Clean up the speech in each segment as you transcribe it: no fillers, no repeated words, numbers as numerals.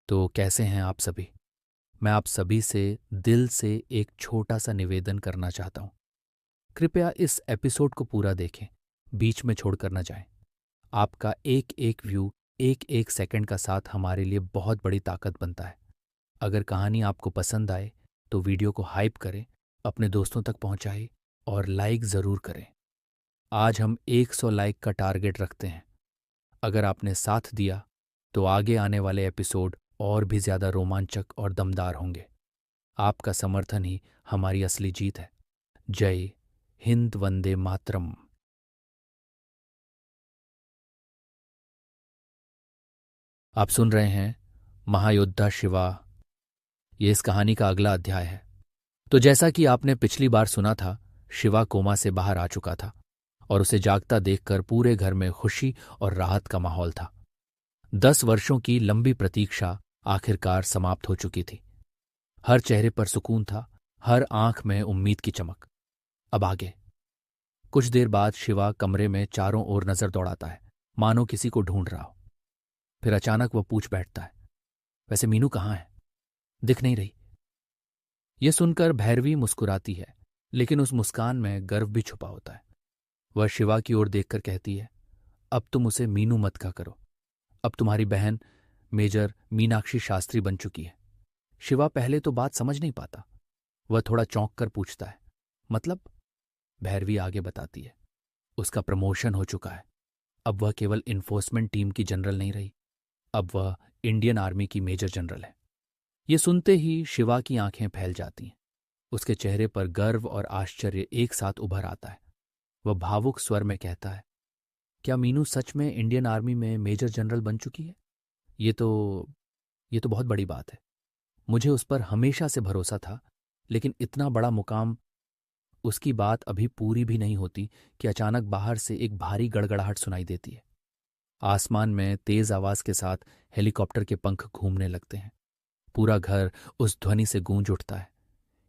तो कैसे हैं आप सभी? मैं आप सभी से दिल से एक छोटा सा निवेदन करना चाहता हूँ। कृपया इस एपिसोड को पूरा देखें, बीच में छोड़कर न जाएं। आपका एक एक व्यू, एक एक सेकंड का साथ हमारे लिए बहुत बड़ी ताकत बनता है। अगर कहानी आपको पसंद आए तो वीडियो को हाइप करें, अपने दोस्तों तक पहुंचाएं और लाइक ज़रूर करें। आज हम 100 लाइक का टारगेट रखते हैं। अगर आपने साथ दिया तो आगे आने वाले एपिसोड और भी ज़्यादा रोमांचक और दमदार होंगे। आपका समर्थन ही हमारी असली जीत है। जय हिंद, वंदे मातरम। आप सुन रहे हैं महायोद्धा शिवा। ये इस कहानी का अगला अध्याय है। तो जैसा कि आपने पिछली बार सुना था, शिवा कोमा से बाहर आ चुका था और उसे जागता देखकर पूरे घर में खुशी और राहत का माहौल था। 10 वर्षों की लंबी प्रतीक्षा आखिरकार समाप्त हो चुकी थी। हर चेहरे पर सुकून था, हर आंख में उम्मीद की चमक। अब आगे। कुछ देर बाद शिवा कमरे में चारों ओर नजर दौड़ाता है, मानो किसी को ढूंढ रहा हो। फिर अचानक वह पूछ बैठता है, वैसे मीनू कहाँ है? दिख नहीं रही। यह सुनकर भैरवी मुस्कुराती है, लेकिन उस मुस्कान में गर्व भी छुपा होता है। वह शिवा की ओर देखकर कहती है, अब तुम उसे मीनू मत कहा करो। अब तुम्हारी बहन मेजर मीनाक्षी शास्त्री बन चुकी है। शिवा पहले तो बात समझ नहीं पाता। वह थोड़ा चौंक कर पूछता है, मतलब? भैरवी आगे बताती है, उसका प्रमोशन हो चुका है। अब वह केवल इन्फोर्समेंट टीम की जनरल नहीं रही, अब वह इंडियन आर्मी की मेजर जनरल है। ये सुनते ही शिवा की आंखें फैल जाती हैं। उसके चेहरे पर गर्व और आश्चर्य एक साथ उभर आता है। वह भावुक स्वर में कहता है, क्या मीनू सच में इंडियन आर्मी में मेजर जनरल बन चुकी है? ये तो बहुत बड़ी बात है। मुझे उस पर हमेशा से भरोसा था, लेकिन इतना बड़ा मुकाम। उसकी बात अभी पूरी भी नहीं होती कि अचानक बाहर से एक भारी गड़गड़ाहट सुनाई देती है। आसमान में तेज आवाज के साथ हेलीकॉप्टर के पंख घूमने लगते हैं। पूरा घर उस ध्वनि से गूंज उठता है।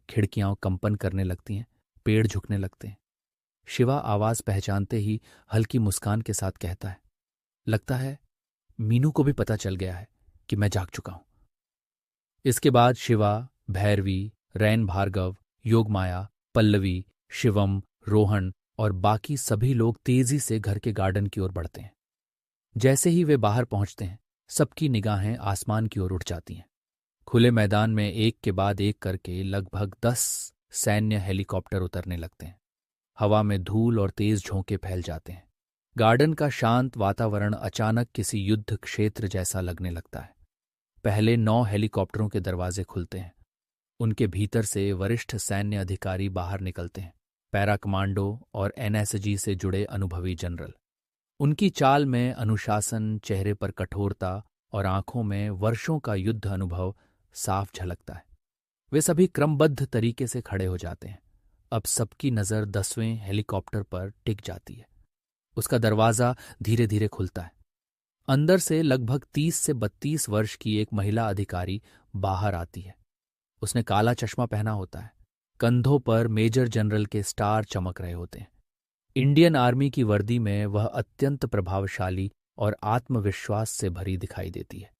खिड़कियां कंपन करने लगती हैं, पेड़ झुकने लगते हैं। शिवा आवाज पहचानते ही हल्की मुस्कान के साथ कहता है, लगता है मीनू को भी पता चल गया है कि मैं जाग चुका हूं। इसके बाद शिवा, भैरवी, रैन भार्गव, योगमाया, पल्लवी, शिवम, रोहन और बाकी सभी लोग तेजी से घर के गार्डन की ओर बढ़ते हैं। जैसे ही वे बाहर पहुंचते हैं, सबकी निगाहें आसमान की ओर उठ जाती हैं। खुले मैदान में एक के बाद एक करके लगभग 10 सैन्य हेलीकॉप्टर उतरने लगते हैं। हवा में धूल और तेज झोंके फैल जाते हैं। गार्डन का शांत वातावरण अचानक किसी युद्ध क्षेत्र जैसा लगने लगता है। पहले 9 हेलीकॉप्टरों के दरवाजे खुलते हैं। उनके भीतर से वरिष्ठ सैन्य अधिकारी बाहर निकलते हैं, पैरा कमांडो और एनएसजी से जुड़े अनुभवी जनरल। उनकी चाल में अनुशासन, चेहरे पर कठोरता और आंखों में वर्षों का युद्ध अनुभव साफ झलकता है। वे सभी क्रमबद्ध तरीके से खड़े हो जाते हैं। अब सबकी नज़र 10वें हेलीकॉप्टर पर टिक जाती है। उसका दरवाज़ा धीरे धीरे खुलता है। अंदर से लगभग 30 से 32 वर्ष की एक महिला अधिकारी बाहर आती है। उसने काला चश्मा पहना होता है। कंधों पर मेजर जनरल के स्टार चमक रहे होते हैं। इंडियन आर्मी की वर्दी में वह अत्यंत प्रभावशाली और आत्मविश्वास से भरी दिखाई देती है।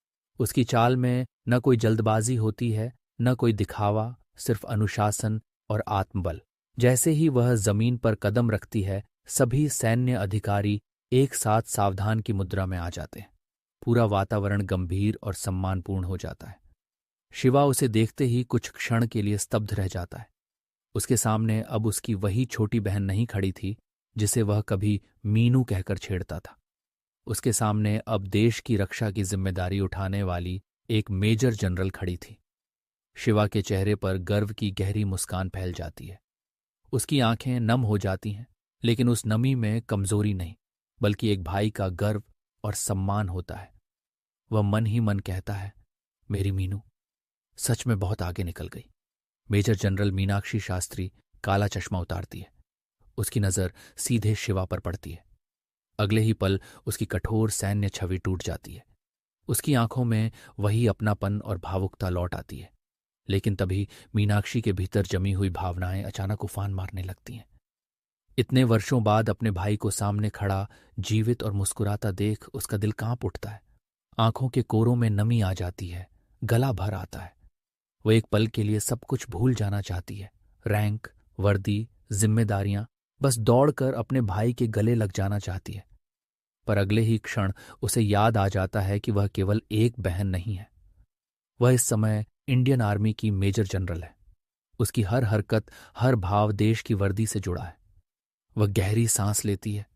उसकी चाल में न कोई जल्दबाजी होती है, न कोई दिखावा, सिर्फ अनुशासन और आत्मबल। जैसे ही वह जमीन पर कदम रखती है, सभी सैन्य अधिकारी एक साथ सावधान की मुद्रा में आ जाते हैं। पूरा वातावरण गंभीर और सम्मानपूर्ण हो जाता है। शिवा उसे देखते ही कुछ क्षण के लिए स्तब्ध रह जाता है। उसके सामने अब उसकी वही छोटी बहन नहीं खड़ी थी जिसे वह कभी मीनू कहकर छेड़ता था। उसके सामने अब देश की रक्षा की जिम्मेदारी उठाने वाली एक मेजर जनरल खड़ी थी। शिवा के चेहरे पर गर्व की गहरी मुस्कान फैल जाती है। उसकी आंखें नम हो जाती हैं, लेकिन उस नमी में कमजोरी नहीं, बल्कि एक भाई का गर्व और सम्मान होता है। वह मन ही मन कहता है, मेरी मीनू सच में बहुत आगे निकल गई। मेजर जनरल मीनाक्षी शास्त्री काला चश्मा उतारती है। उसकी नज़र सीधे शिवा पर पड़ती है। अगले ही पल उसकी कठोर सैन्य छवि टूट जाती है। उसकी आंखों में वही अपनापन और भावुकता लौट आती है। लेकिन तभी मीनाक्षी के भीतर जमी हुई भावनाएं अचानक उफान मारने लगती हैं। इतने वर्षों बाद अपने भाई को सामने खड़ा, जीवित और मुस्कुराता देख उसका दिल कांप उठता है। आंखों के कोरों में नमी आ जाती है, गला भर आता है। वो एक पल के लिए सब कुछ भूल जाना चाहती है, रैंक, वर्दी, जिम्मेदारियां, बस दौड़कर अपने भाई के गले लग जाना चाहती है। पर अगले ही क्षण उसे याद आ जाता है कि वह केवल एक बहन नहीं है, वह इस समय इंडियन आर्मी की मेजर जनरल है। उसकी हर हरकत, हर भाव देश की वर्दी से जुड़ा है। वह गहरी सांस लेती है,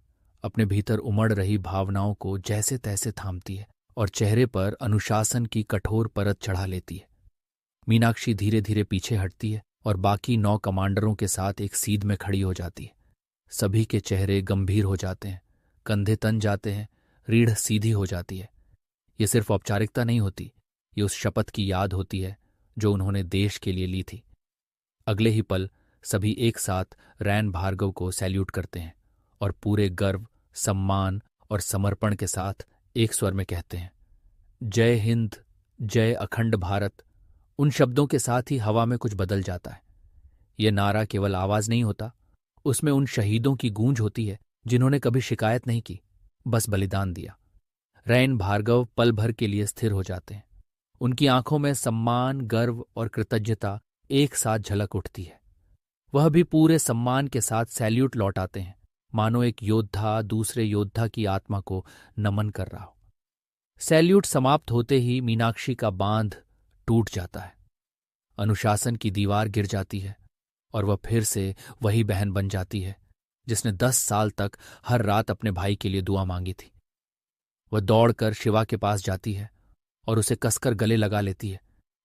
अपने भीतर उमड़ रही भावनाओं को जैसे तैसे थामती है और चेहरे पर अनुशासन की कठोर परत चढ़ा लेती है। मीनाक्षी धीरे धीरे पीछे हटती है और बाकी 9 कमांडरों के साथ एक सीध में खड़ी हो जाती है। सभी के चेहरे गंभीर हो जाते हैं, कंधे तन जाते हैं, रीढ़ सीधी हो जाती है। ये सिर्फ औपचारिकता नहीं होती, ये उस शपथ की याद होती है जो उन्होंने देश के लिए ली थी। अगले ही पल सभी एक साथ रैन भार्गव को सैल्यूट करते हैं और पूरे गर्व, सम्मान और समर्पण के साथ एक स्वर में कहते हैं, जय हिंद, जय अखंड भारत। उन शब्दों के साथ ही हवा में कुछ बदल जाता है। ये नारा केवल आवाज नहीं होता, उसमें उन शहीदों की गूंज होती है जिन्होंने कभी शिकायत नहीं की, बस बलिदान दिया। रैन भार्गव पल भर के लिए स्थिर हो जाते हैं। उनकी आंखों में सम्मान, गर्व और कृतज्ञता एक साथ झलक उठती है। वह भी पूरे सम्मान के साथ सैल्यूट लौटाते हैं, मानो एक योद्धा दूसरे योद्धा की आत्मा को नमन कर रहा हो। सैल्यूट समाप्त होते ही मीनाक्षी का बांध टूट जाता है, अनुशासन की दीवार गिर जाती है और वह फिर से वही बहन बन जाती है जिसने 10 साल तक हर रात अपने भाई के लिए दुआ मांगी थी। वह दौड़कर शिवा के पास जाती है और उसे कसकर गले लगा लेती है,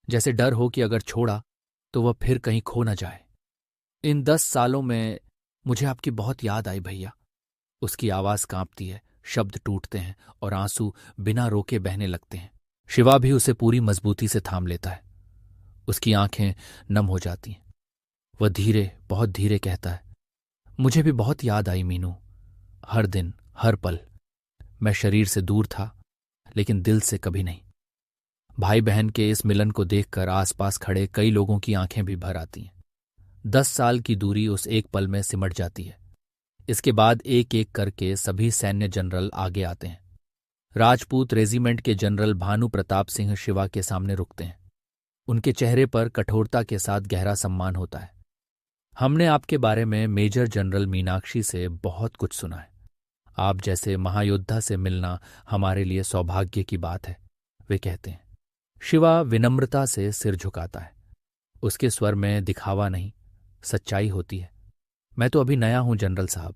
जैसे डर हो कि अगर छोड़ा तो वह फिर कहीं खो न जाए। इन 10 सालों में मुझे आपकी बहुत याद आई भैया। उसकी आवाज कांपती है, शब्द टूटते हैं और आंसू बिना रोके बहने लगते हैं। शिवा भी उसे पूरी मजबूती से थाम लेता है। उसकी आंखें नम हो जाती हैं। वह धीरे, बहुत धीरे कहता है, मुझे भी बहुत याद आई मीनू। हर दिन, हर पल। मैं शरीर से दूर था लेकिन दिल से कभी नहीं। भाई बहन के इस मिलन को देखकर आसपास खड़े कई लोगों की आंखें भी भर आती हैं। 10 साल की दूरी उस एक पल में सिमट जाती है। इसके बाद एक एक करके सभी सैन्य जनरल आगे आते हैं। राजपूत रेजिमेंट के जनरल भानु प्रताप सिंह शिवा के सामने रुकते हैं। उनके चेहरे पर कठोरता के साथ गहरा सम्मान होता है। हमने आपके बारे में मेजर जनरल मीनाक्षी से बहुत कुछ सुना है। आप जैसे महायोद्धा से मिलना हमारे लिए सौभाग्य की बात है, वे कहते हैं। शिवा विनम्रता से सिर झुकाता है। उसके स्वर में दिखावा नहीं, सच्चाई होती है। मैं तो अभी नया हूं जनरल साहब,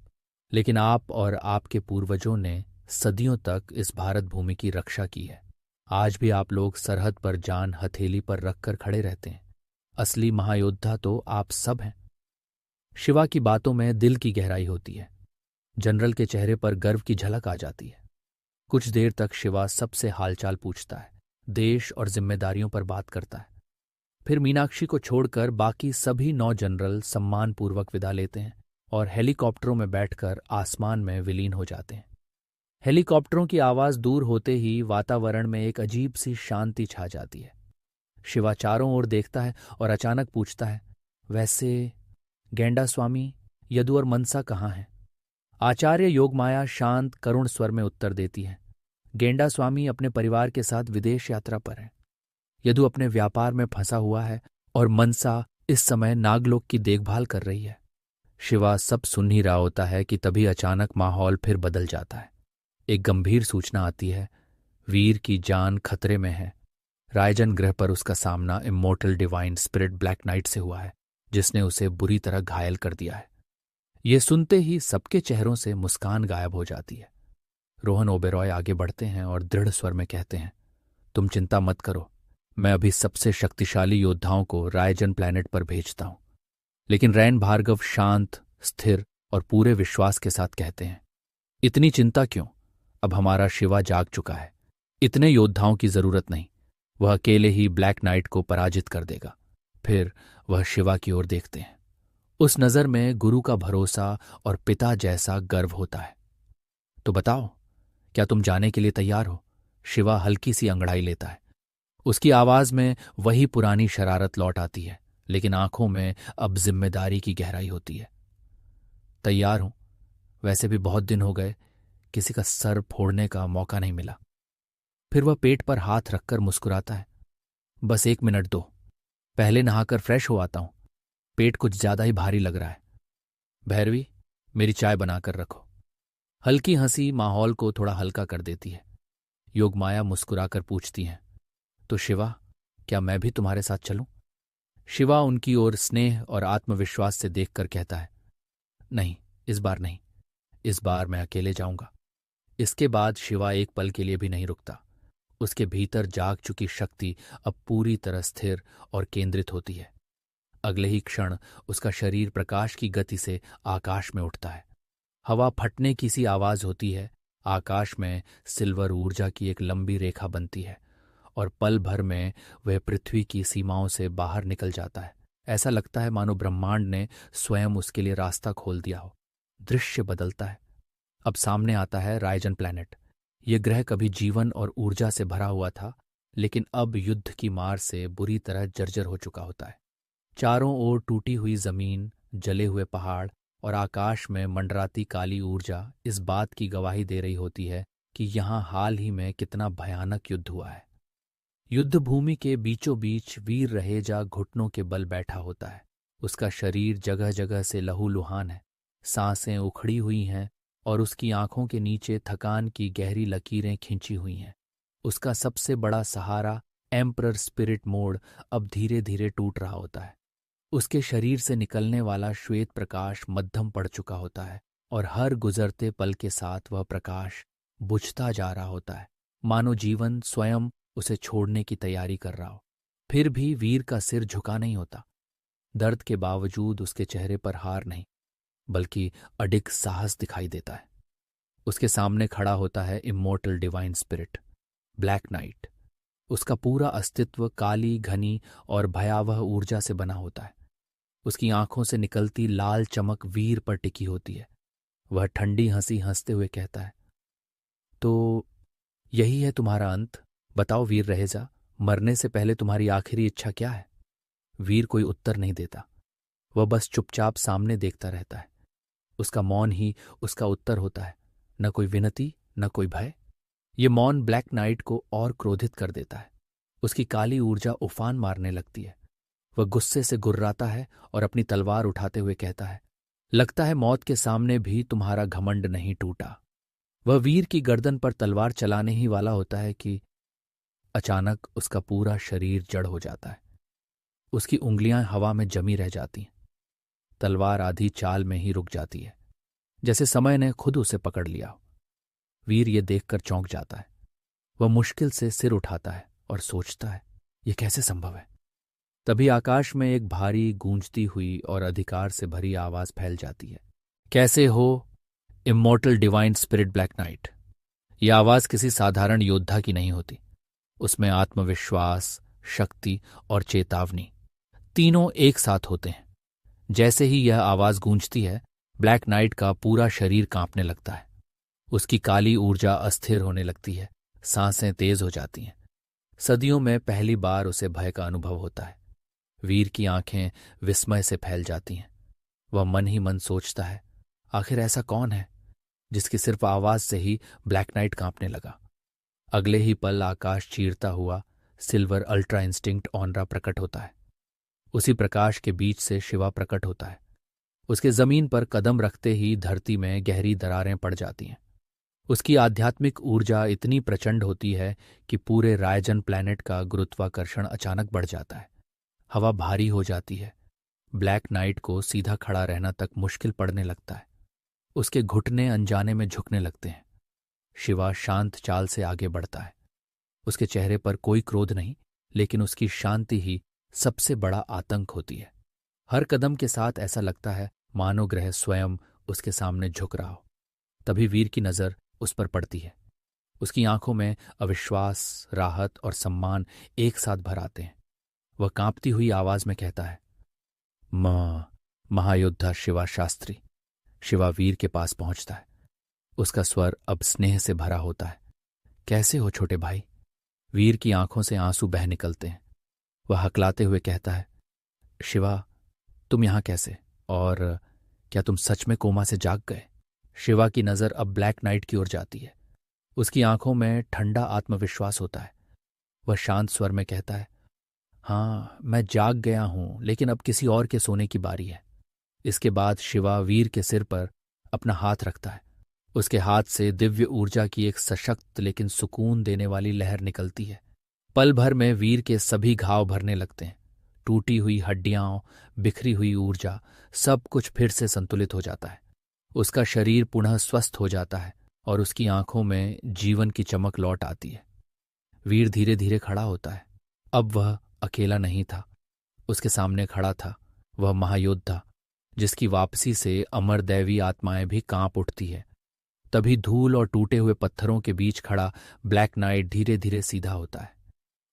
लेकिन आप और आपके पूर्वजों ने सदियों तक इस भारत भूमि की रक्षा की है। आज भी आप लोग सरहद पर जान हथेली पर रखकर खड़े रहते हैं। असली महायोद्धा तो आप सब हैं। शिवा की बातों में दिल की गहराई होती है। जनरल के चेहरे पर गर्व की झलक आ जाती है। कुछ देर तक शिवा सबसे हालचाल पूछता है, देश और जिम्मेदारियों पर बात करता है। फिर मीनाक्षी को छोड़कर बाकी सभी 9 जनरल सम्मानपूर्वक विदा लेते हैं और हेलीकॉप्टरों में बैठकर आसमान में विलीन हो जाते हैं। हेलीकॉप्टरों की आवाज दूर होते ही वातावरण में एक अजीब सी शांति छा जाती है। शिवा चारों ओर देखता है और अचानक पूछता है, वैसे गेंडा स्वामी, यदु और मनसा कहाँ हैं? आचार्य योगमाया शांत करुण स्वर में उत्तर देती है, गेंडा स्वामी अपने परिवार के साथ विदेश यात्रा पर है। यदु अपने व्यापार में फंसा हुआ है और मनसा इस समय नागलोक की देखभाल कर रही है। शिवा सब सुन ही रहा होता है कि तभी अचानक माहौल फिर बदल जाता है। एक गंभीर सूचना आती है, वीर की जान खतरे में है। रायजन ग्रह पर उसका सामना immortal divine spirit black night से हुआ है, जिसने उसे बुरी तरह घायल कर दिया है। ये सुनते ही सबके चेहरों से मुस्कान गायब हो जाती है। रोहन ओबेरॉय आगे बढ़ते हैं और दृढ़ स्वर में कहते हैं, तुम चिंता मत करो, मैं अभी सबसे शक्तिशाली योद्धाओं को रायजन प्लैनेट पर भेजता हूं। लेकिन रैन भार्गव शांत, स्थिर और पूरे विश्वास के साथ कहते हैं, इतनी चिंता क्यों? अब हमारा शिवा जाग चुका है। इतने योद्धाओं की जरूरत नहीं, वह अकेले ही ब्लैक नाइट को पराजित कर देगा। फिर वह शिवा की ओर देखते हैं। उस नजर में गुरु का भरोसा और पिता जैसा गर्व होता है। तो बताओ, क्या तुम जाने के लिए तैयार हो? शिवा हल्की सी अंगड़ाई लेता है। उसकी आवाज में वही पुरानी शरारत लौट आती है, लेकिन आंखों में अब जिम्मेदारी की गहराई होती है। तैयार हूं, वैसे भी बहुत दिन हो गए, किसी का सर फोड़ने का मौका नहीं मिला। फिर वह पेट पर हाथ रखकर मुस्कुराता है। बस 1 मिनट दो, पहले नहाकर फ्रेश हो आता हूं, पेट कुछ ज्यादा ही भारी लग रहा है। भैरवी, मेरी चाय बनाकर रखो। हल्की हंसी माहौल को थोड़ा हल्का कर देती है। योगमाया मुस्कुराकर पूछती हैं, तो शिवा, क्या मैं भी तुम्हारे साथ चलूं? शिवा उनकी ओर स्नेह और आत्मविश्वास से देखकर कहता है, नहीं, इस बार नहीं, इस बार मैं अकेले जाऊंगा। इसके बाद शिवा एक पल के लिए भी नहीं रुकता। उसके भीतर जाग चुकी शक्ति अब पूरी तरह स्थिर और केंद्रित होती है। अगले ही क्षण उसका शरीर प्रकाश की गति से आकाश में उठता है। हवा फटने की सी आवाज होती है। आकाश में सिल्वर ऊर्जा की एक लंबी रेखा बनती है और पल भर में वह पृथ्वी की सीमाओं से बाहर निकल जाता है। ऐसा लगता है मानो ब्रह्मांड ने स्वयं उसके लिए रास्ता खोल दिया हो। दृश्य बदलता है। अब सामने आता है रायजन प्लैनेट। यह ग्रह कभी जीवन और ऊर्जा से भरा हुआ था, लेकिन अब युद्ध की मार से बुरी तरह जर्जर हो चुका होता है। चारों ओर टूटी हुई जमीन, जले हुए पहाड़ और आकाश में मंडराती काली ऊर्जा इस बात की गवाही दे रही होती है कि यहाँ हाल ही में कितना भयानक युद्ध हुआ है। युद्ध भूमि के बीचों बीच वीर रहेजा घुटनों के बल बैठा होता है। उसका शरीर जगह जगह से लहूलुहान है, सांसें उखड़ी हुई हैं और उसकी आंखों के नीचे थकान की गहरी लकीरें खिंची हुई हैं। उसका सबसे बड़ा सहारा एम्परर स्पिरिट मोड अब धीरे धीरे टूट रहा होता है। उसके शरीर से निकलने वाला श्वेत प्रकाश मध्यम पड़ चुका होता है और हर गुजरते पल के साथ वह प्रकाश बुझता जा रहा होता है, मानो जीवन स्वयं उसे छोड़ने की तैयारी कर रहा हो। फिर भी वीर का सिर झुका नहीं होता। दर्द के बावजूद उसके चेहरे पर हार नहीं, बल्कि अडिग साहस दिखाई देता है। उसके सामने खड़ा होता है immortal divine spirit, black night. उसका पूरा अस्तित्व काली, घनी और भयावह ऊर्जा से बना होता है। उसकी आंखों से निकलती लाल चमक वीर पर टिकी होती है। वह ठंडी हंसी हंसते हुए कहता है, तो यही है तुम्हारा अंत? बताओ वीर रहेजा, मरने से पहले तुम्हारी आखिरी इच्छा क्या है? वीर कोई उत्तर नहीं देता। वह बस चुपचाप सामने देखता रहता है। उसका मौन ही उसका उत्तर होता है, न कोई विनती, न कोई भय। ये मौन ब्लैक नाइट को और क्रोधित कर देता है। उसकी काली ऊर्जा उफान मारने लगती है। वह गुस्से से गुर्राता है और अपनी तलवार उठाते हुए कहता है, लगता है मौत के सामने भी तुम्हारा घमंड नहीं टूटा। वह वीर की गर्दन पर तलवार चलाने ही वाला होता है कि अचानक उसका पूरा शरीर जड़ हो जाता है। उसकी उंगलियां हवा में जमी रह जाती हैं। तलवार आधी चाल में ही रुक जाती है, जैसे समय ने खुद उसे पकड़ लिया हो। वीर ये देखकर चौंक जाता है। वह मुश्किल से सिर उठाता है और सोचता है, यह कैसे संभव है? तभी आकाश में एक भारी, गूंजती हुई और अधिकार से भरी आवाज फैल जाती है, कैसे हो immortal divine spirit black night. यह आवाज किसी साधारण योद्धा की नहीं होती। उसमें आत्मविश्वास, शक्ति और चेतावनी तीनों एक साथ होते हैं। जैसे ही यह आवाज गूंजती है, ब्लैक नाइट का पूरा शरीर कांपने लगता है। उसकी काली ऊर्जा अस्थिर होने लगती है, सांसें तेज हो जाती हैं। सदियों में पहली बार उसे भय का अनुभव होता है। वीर की आंखें विस्मय से फैल जाती हैं। वह मन ही मन सोचता है, आखिर ऐसा कौन है जिसकी सिर्फ आवाज से ही ब्लैक नाइट कांपने लगा। अगले ही पल आकाश चीरता हुआ सिल्वर अल्ट्रा इंस्टिंक्ट ऑनरा प्रकट होता है। उसी प्रकाश के बीच से शिवा प्रकट होता है। उसके जमीन पर कदम रखते ही धरती में गहरी दरारें पड़ जाती हैं। उसकी आध्यात्मिक ऊर्जा इतनी प्रचंड होती है कि पूरे रायजन प्लैनेट का गुरुत्वाकर्षण अचानक बढ़ जाता है। हवा भारी हो जाती है। ब्लैक नाइट को सीधा खड़ा रहना तक मुश्किल पड़ने लगता है। उसके घुटने अनजाने में झुकने लगते हैं। शिवा शांत चाल से आगे बढ़ता है। उसके चेहरे पर कोई क्रोध नहीं, लेकिन उसकी शांति ही सबसे बड़ा आतंक होती है। हर कदम के साथ ऐसा लगता है मानो ग्रह स्वयं उसके सामने झुक रहा हो। तभी वीर की नजर उस पर पड़ती है। उसकी आंखों में अविश्वास, राहत और सम्मान एक साथ भर आते हैं। वह कांपती हुई आवाज में कहता है, महायोद्धा शिवा शास्त्री। शिवा वीर के पास पहुंचता है। उसका स्वर अब स्नेह से भरा होता है। कैसे हो छोटे भाई? वीर की आंखों से आंसू बह निकलते हैं। वह हकलाते हुए कहता है, शिवा, तुम यहां कैसे? और क्या तुम सच में कोमा से जाग गए? शिवा की नजर अब ब्लैक नाइट की ओर जाती है। उसकी आंखों में ठंडा आत्मविश्वास होता है। वह शांत स्वर में कहता है, हाँ, मैं जाग गया हूं, लेकिन अब किसी और के सोने की बारी है। इसके बाद शिवा वीर के सिर पर अपना हाथ रखता है। उसके हाथ से दिव्य ऊर्जा की एक सशक्त लेकिन सुकून देने वाली लहर निकलती है। पल भर में वीर के सभी घाव भरने लगते हैं। टूटी हुई हड्डियां, बिखरी हुई ऊर्जा, सब कुछ फिर से संतुलित हो जाता है। उसका शरीर पुनः स्वस्थ हो जाता है और उसकी आंखों में जीवन की चमक लौट आती है। वीर धीरे धीरे खड़ा होता है। अब वह अकेला नहीं था। उसके सामने खड़ा था वह महायोद्धा, जिसकी वापसी से अमर दैवी आत्माएं भी कांप उठती है। तभी धूल और टूटे हुए पत्थरों के बीच खड़ा ब्लैक नाइट धीरे धीरे सीधा होता है।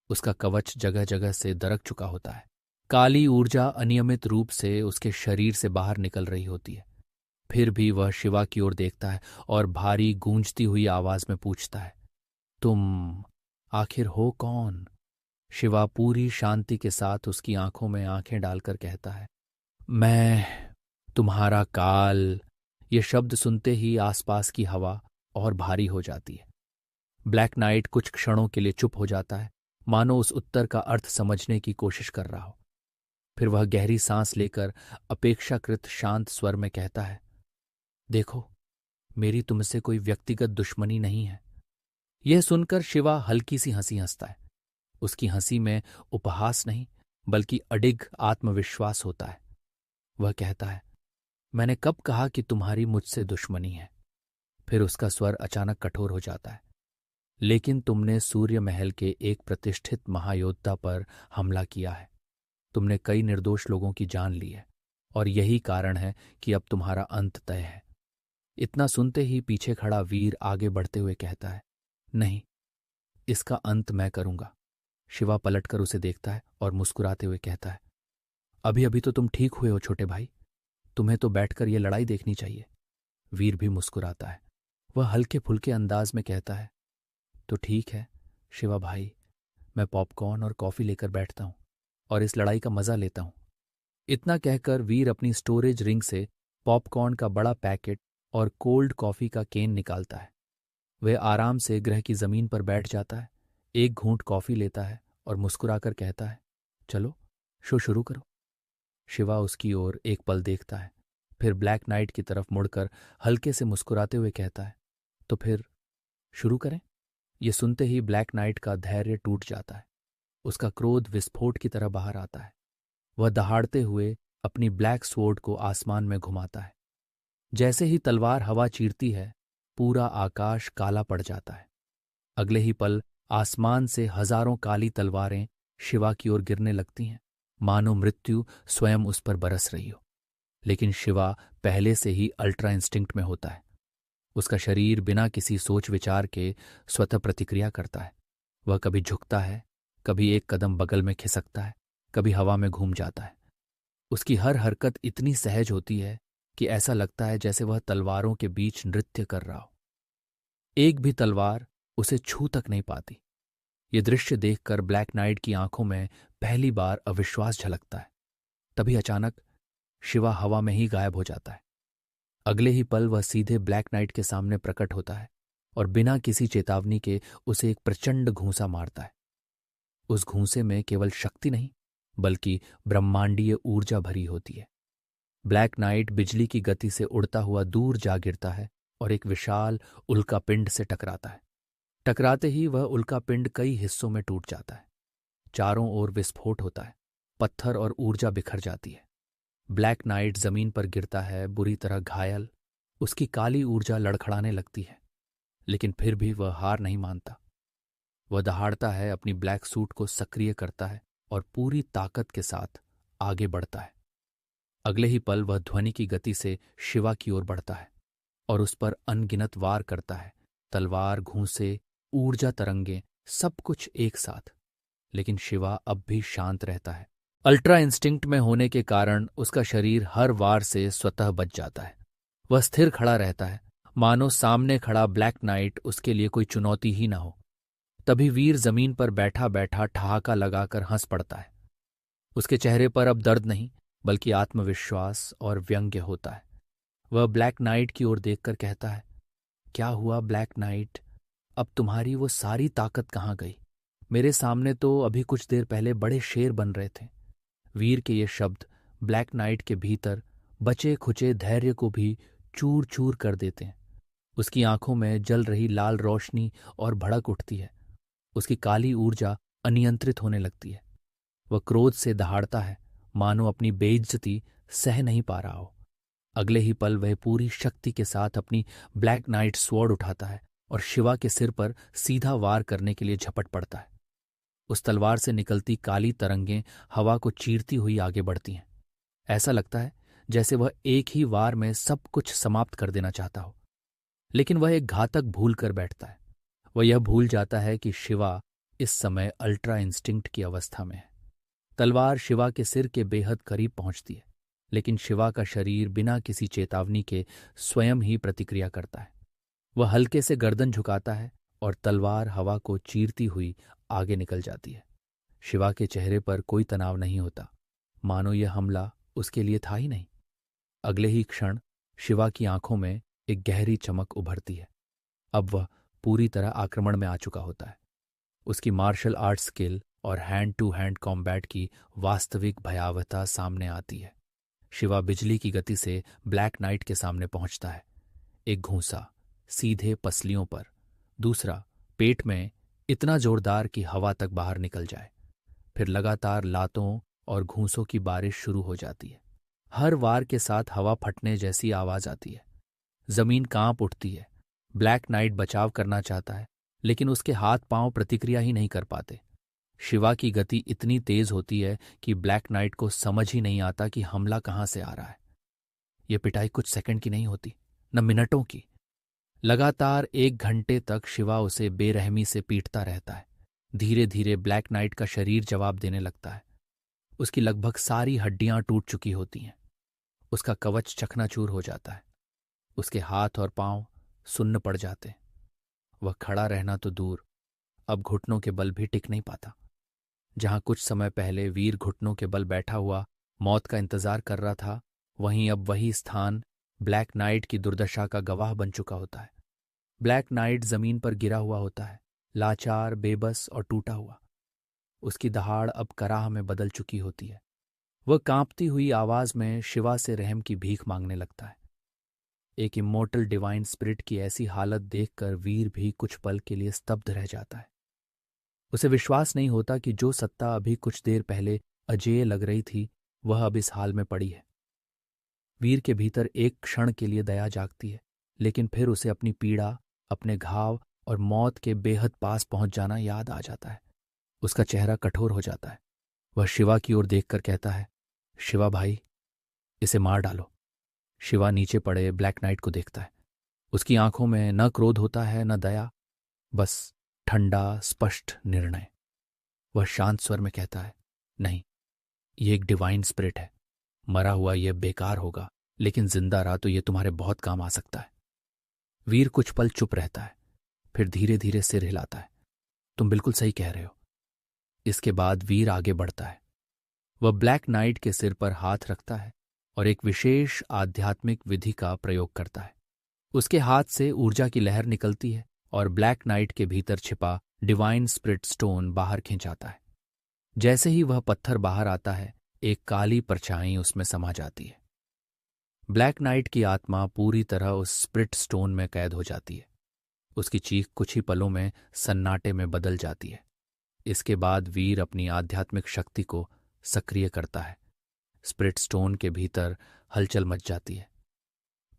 उसका कवच जगह जगह से दरक चुका होता है। काली ऊर्जा अनियमित रूप से उसके शरीर से बाहर निकल रही होती है। फिर भी वह शिवा की ओर देखता है और भारी गूंजती हुई आवाज में पूछता है, तुम आखिर हो कौन? शिवा पूरी शांति के साथ उसकी आंखों में आंखें डालकर कहता है, मैं तुम्हारा काल। ये शब्द सुनते ही आसपास की हवा और भारी हो जाती है। ब्लैक नाइट कुछ क्षणों के लिए चुप हो जाता है, मानो उस उत्तर का अर्थ समझने की कोशिश कर रहा हो। फिर वह गहरी सांस लेकर अपेक्षाकृत शांत स्वर में कहता है, देखो, मेरी तुमसे कोई व्यक्तिगत दुश्मनी नहीं है। यह सुनकर शिवा हल्की सी हंसी हंसता है। उसकी हंसी में उपहास नहीं, बल्कि अडिग आत्मविश्वास होता है। वह कहता है, मैंने कब कहा कि तुम्हारी मुझसे दुश्मनी है? फिर उसका स्वर अचानक कठोर हो जाता है, लेकिन तुमने सूर्य महल के एक प्रतिष्ठित महायोद्धा पर हमला किया है। तुमने कई निर्दोष लोगों की जान ली है, और यही कारण है कि अब तुम्हारा अंत तय है। इतना सुनते ही पीछे खड़ा वीर आगे बढ़ते हुए कहता है, नहीं, इसका अंत मैं करूंगा। शिवा पलटकर उसे देखता है और मुस्कुराते हुए कहता है, अभी अभी तो तुम ठीक हुए हो छोटे भाई, तुम्हें तो बैठकर यह लड़ाई देखनी चाहिए। वीर भी मुस्कुराता है। वह हल्के फुल्के अंदाज में कहता है, तो ठीक है शिवा भाई, मैं पॉपकॉर्न और कॉफी लेकर बैठता हूं और इस लड़ाई का मजा लेता हूं। इतना कहकर वीर अपनी स्टोरेज रिंग से पॉपकॉर्न का बड़ा पैकेट और कोल्ड कॉफी का केन निकालता है। वह आराम से गृह की जमीन पर बैठ जाता है, एक घूंट कॉफी लेता है और मुस्कुराकर कहता है, चलो शो शुरू करो। शिवा उसकी ओर एक पल देखता है, फिर ब्लैक नाइट की तरफ मुड़कर हल्के से मुस्कुराते हुए कहता है, तो फिर शुरू करें? ये सुनते ही ब्लैक नाइट का धैर्य टूट जाता है। उसका क्रोध विस्फोट की तरह बाहर आता है। वह दहाड़ते हुए अपनी ब्लैक स्वॉर्ड को आसमान में घुमाता है। जैसे ही तलवार हवा चीरती है, पूरा आकाश काला पड़ जाता है। अगले ही पल आसमान से हजारों काली तलवारें शिवा की ओर गिरने लगती हैं, मानो मृत्यु स्वयं उस पर बरस रही हो। लेकिन शिवा पहले से ही अल्ट्रा इंस्टिंक्ट में होता है। उसका शरीर बिना किसी सोच विचार के स्वतः प्रतिक्रिया करता है। वह कभी झुकता है, कभी एक कदम बगल में खिसकता है, कभी हवा में घूम जाता है। उसकी हर हरकत इतनी सहज होती है कि ऐसा लगता है जैसे वह तलवारों के बीच नृत्य कर रहा हो। एक भी तलवार उसे छू तक नहीं पाती। ये दृश्य देखकर ब्लैक नाइट की आंखों में पहली बार अविश्वास झलकता है। तभी अचानक शिवा हवा में ही गायब हो जाता है। अगले ही पल वह सीधे ब्लैक नाइट के सामने प्रकट होता है और बिना किसी चेतावनी के उसे एक प्रचंड घूंसा मारता है। उस घूंसे में केवल शक्ति नहीं, बल्कि ब्रह्मांडीय ऊर्जा भरी होती है। ब्लैक नाइट बिजली की गति से उड़ता हुआ दूर जा गिरता है और एक विशाल उल्कापिंड से टकराता है। टकराते ही वह उल्कापिंड कई हिस्सों में टूट जाता है। चारों ओर विस्फोट होता है, पत्थर और ऊर्जा बिखर जाती है। ब्लैक नाइट जमीन पर गिरता है, बुरी तरह घायल। उसकी काली ऊर्जा लड़खड़ाने लगती है, लेकिन फिर भी वह हार नहीं मानता। वह दहाड़ता है, अपनी ब्लैक सूट को सक्रिय करता है और पूरी ताकत के साथ आगे बढ़ता है। अगले ही पल वह ध्वनि की गति से शिवा की ओर बढ़ता है और उस पर अनगिनत वार करता है। तलवार, घूंसे, ऊर्जा तरंगे, सब कुछ एक साथ। लेकिन शिवा अब भी शांत रहता है। अल्ट्रा इंस्टिंक्ट में होने के कारण उसका शरीर हर वार से स्वतः बच जाता है। वह स्थिर खड़ा रहता है, मानो सामने खड़ा ब्लैक नाइट उसके लिए कोई चुनौती ही न हो। तभी वीर जमीन पर बैठा बैठा ठहाका लगाकर हंस पड़ता है। उसके चेहरे पर अब दर्द नहीं, बल्कि आत्मविश्वास और व्यंग्य होता है। वह ब्लैक नाइट की ओर देखकर कहता है, क्या हुआ ब्लैक नाइट? अब तुम्हारी वो सारी ताकत कहाँ गई? मेरे सामने तो अभी कुछ देर पहले बड़े शेर बन रहे थे। वीर के ये शब्द ब्लैक नाइट के भीतर बचे खुचे धैर्य को भी चूर चूर कर देते हैं। उसकी आंखों में जल रही लाल रोशनी और भड़क उठती है। उसकी काली ऊर्जा अनियंत्रित होने लगती है। वह क्रोध से दहाड़ता है, मानो अपनी बेइज्जती सह नहीं पा रहा हो। अगले ही पल वह पूरी शक्ति के साथ अपनी ब्लैक नाइट स्वॉर्ड उठाता है और शिवा के सिर पर सीधा वार करने के लिए झपट पड़ता है। उस तलवार से निकलती काली तरंगें हवा को चीरती हुई आगे बढ़ती हैं। ऐसा लगता है जैसे वह एक ही वार में सब कुछ समाप्त कर देना चाहता हो। लेकिन वह एक घातक भूल कर बैठता है। वह यह भूल जाता है कि शिवा इस समय अल्ट्रा इंस्टिंक्ट की अवस्था में है। तलवार शिवा के सिर के बेहद करीब पहुंचती है, लेकिन शिवा का शरीर बिना किसी चेतावनी के स्वयं ही प्रतिक्रिया करता है। वह हल्के से गर्दन झुकाता है और तलवार हवा को चीरती हुई आगे निकल जाती है। शिवा के चेहरे पर कोई तनाव नहीं होता, मानो यह हमला उसके लिए था ही नहीं। अगले ही क्षण शिवा की आंखों में एक गहरी चमक उभरती है। अब वह पूरी तरह आक्रमण में आ चुका होता है। उसकी मार्शल आर्ट स्किल और हैंड टू हैंड कॉम्बैट की वास्तविक भयावहता सामने आती है। शिवा बिजली की गति से ब्लैक नाइट के सामने पहुंचता है। एक घूंसा सीधे पसलियों पर, दूसरा पेट में इतना जोरदार कि हवा तक बाहर निकल जाए। फिर लगातार लातों और घूंसों की बारिश शुरू हो जाती है। हर वार के साथ हवा फटने जैसी आवाज आती है। जमीन कांप उठती है। ब्लैक नाइट बचाव करना चाहता है, लेकिन उसके हाथ पांव प्रतिक्रिया ही नहीं कर पाते। शिवा की गति इतनी तेज होती है कि ब्लैक नाइट को समझ ही नहीं आता कि हमला कहां से आ रहा है। यह पिटाई कुछ सेकंड की नहीं होती, न मिनटों की। लगातार 1 घंटे तक शिवा उसे बेरहमी से पीटता रहता है। धीरे धीरे ब्लैक नाइट का शरीर जवाब देने लगता है। उसकी लगभग सारी हड्डियां टूट चुकी होती हैं। उसका कवच चकनाचूर हो जाता है। उसके हाथ और पांव सुन्न पड़ जाते। वह खड़ा रहना तो दूर, अब घुटनों के बल भी टिक नहीं पाता। जहां कुछ समय पहले वीर घुटनों के बल बैठा हुआ मौत का इंतजार कर रहा था, वहीं अब वही स्थान ब्लैक नाइट की दुर्दशा का गवाह बन चुका होता है। ब्लैक नाइट जमीन पर गिरा हुआ होता है, लाचार, बेबस और टूटा हुआ। उसकी दहाड़ अब कराह में बदल चुकी होती है। वह कांपती हुई आवाज में शिवा से रहम की भीख मांगने लगता है। एक इमोर्टल डिवाइन स्पिरिट की ऐसी हालत देखकर वीर भी कुछ पल के लिए स्तब्ध रह जाता है। उसे विश्वास नहीं होता कि जो सत्ता अभी कुछ देर पहले अजेय लग रही थी, वह अब इस हाल में पड़ी है। वीर के भीतर एक क्षण के लिए दया जागती है, लेकिन फिर उसे अपनी पीड़ा, अपने घाव और मौत के बेहद पास पहुंच जाना याद आ जाता है। उसका चेहरा कठोर हो जाता है। वह शिवा की ओर देखकर कहता है, शिवा भाई, इसे मार डालो। शिवा नीचे पड़े ब्लैक नाइट को देखता है। उसकी आंखों में न क्रोध होता है न दया, बस ठंडा स्पष्ट निर्णय। वह शांत स्वर में कहता है, नहीं, ये एक डिवाइन स्पिरिट है। मरा हुआ यह बेकार होगा, लेकिन जिंदा रहा तो यह तुम्हारे बहुत काम आ सकता है। वीर कुछ पल चुप रहता है, फिर धीरे धीरे सिर हिलाता है। तुम बिल्कुल सही कह रहे हो। इसके बाद वीर आगे बढ़ता है। वह ब्लैक नाइट के सिर पर हाथ रखता है और एक विशेष आध्यात्मिक विधि का प्रयोग करता है। उसके हाथ से ऊर्जा की लहर निकलती है और ब्लैक नाइट के भीतर छिपा डिवाइन स्पिरिट स्टोन बाहर खिंचाता है। जैसे ही वह पत्थर बाहर आता है, एक काली परछाई उसमें समा जाती है। ब्लैक नाइट की आत्मा पूरी तरह उस स्पिरिट स्टोन में कैद हो जाती है। उसकी चीख कुछ ही पलों में सन्नाटे में बदल जाती है। इसके बाद वीर अपनी आध्यात्मिक शक्ति को सक्रिय करता है। स्पिरिट स्टोन के भीतर हलचल मच जाती है।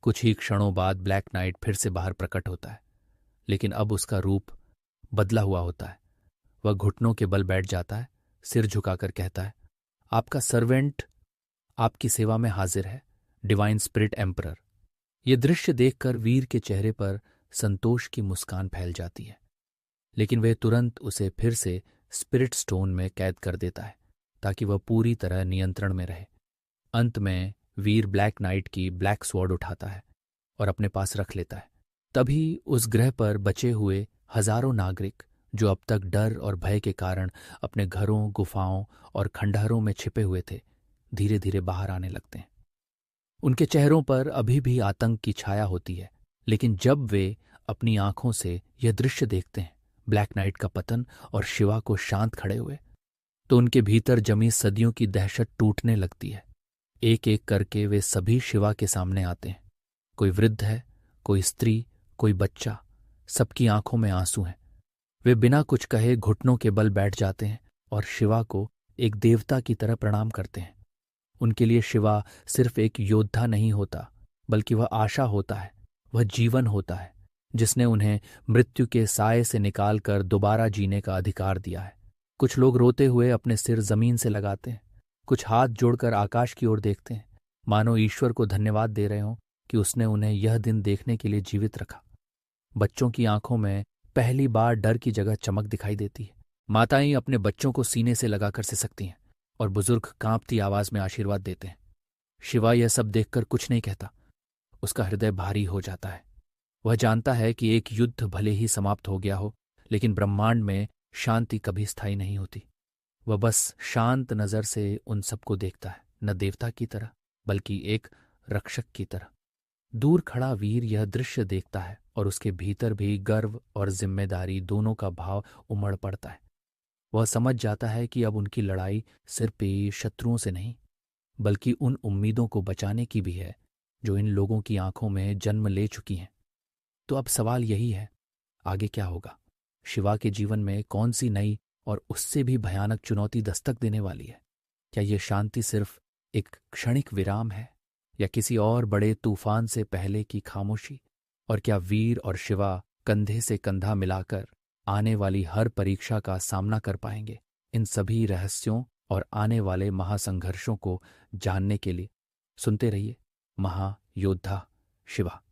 कुछ ही क्षणों बाद ब्लैक नाइट फिर से बाहर प्रकट होता है, लेकिन अब उसका रूप बदला हुआ होता है। वह घुटनों के बल बैठ जाता है, सिर झुकाकर कहता है, आपका सर्वेंट आपकी सेवा में हाजिर है, डिवाइन स्पिरिट एम्परर। यह दृश्य देखकर वीर के चेहरे पर संतोष की मुस्कान फैल जाती है, लेकिन वह तुरंत उसे फिर से स्पिरिट स्टोन में कैद कर देता है ताकि वह पूरी तरह नियंत्रण में रहे। अंत में वीर ब्लैक नाइट की ब्लैक स्वॉर्ड उठाता है और अपने पास रख लेता है। तभी उस ग्रह पर बचे हुए हजारों नागरिक, जो अब तक डर और भय के कारण अपने घरों, गुफाओं और खंडहरों में छिपे हुए थे, धीरे धीरे बाहर आने लगते हैं। उनके चेहरों पर अभी भी आतंक की छाया होती है, लेकिन जब वे अपनी आंखों से यह दृश्य देखते हैं, ब्लैक नाइट का पतन और शिवा को शांत खड़े हुए, तो उनके भीतर जमी सदियों की दहशत टूटने लगती है। एक एक करके वे सभी शिवा के सामने आते हैं। कोई वृद्ध है, कोई स्त्री, कोई बच्चा, सबकी आंखों में आंसू हैं। वे बिना कुछ कहे घुटनों के बल बैठ जाते हैं और शिवा को एक देवता की तरह प्रणाम करते हैं। उनके लिए शिवा सिर्फ एक योद्धा नहीं होता, बल्कि वह आशा होता है, वह जीवन होता है जिसने उन्हें मृत्यु के साए से निकालकर दोबारा जीने का अधिकार दिया है। कुछ लोग रोते हुए अपने सिर जमीन से लगाते हैं, कुछ हाथ जोड़कर आकाश की ओर देखते हैं, मानो ईश्वर को धन्यवाद दे रहे हों कि उसने उन्हें यह दिन देखने के लिए जीवित रखा। बच्चों की आंखों में पहली बार डर की जगह चमक दिखाई देती है। माताएं अपने बच्चों को सीने से लगाकर सिसकती हैं और बुजुर्ग कांपती आवाज में आशीर्वाद देते हैं। शिवा यह सब देखकर कुछ नहीं कहता। उसका हृदय भारी हो जाता है। वह जानता है कि एक युद्ध भले ही समाप्त हो गया हो, लेकिन ब्रह्मांड में शांति कभी स्थायी नहीं होती। वह बस शांत नजर से उन सबको देखता है, न देवता की तरह बल्कि एक रक्षक की तरह। दूर खड़ा वीर यह दृश्य देखता है और उसके भीतर भी गर्व और जिम्मेदारी दोनों का भाव उमड़ पड़ता है। वह समझ जाता है कि अब उनकी लड़ाई सिर्फ शत्रुओं से नहीं, बल्कि उन उम्मीदों को बचाने की भी है जो इन लोगों की आंखों में जन्म ले चुकी हैं। तो अब सवाल यही है, आगे क्या होगा? शिवा के जीवन में कौन सी नई और उससे भी भयानक चुनौती दस्तक देने वाली है? क्या यह शांति सिर्फ एक क्षणिक विराम है या किसी और बड़े तूफान से पहले की खामोशी? और क्या वीर और शिवा कंधे से कंधा मिलाकर आने वाली हर परीक्षा का सामना कर पाएंगे? इन सभी रहस्यों और आने वाले महासंघर्षों को जानने के लिए सुनते रहिए महायोद्धा शिवा।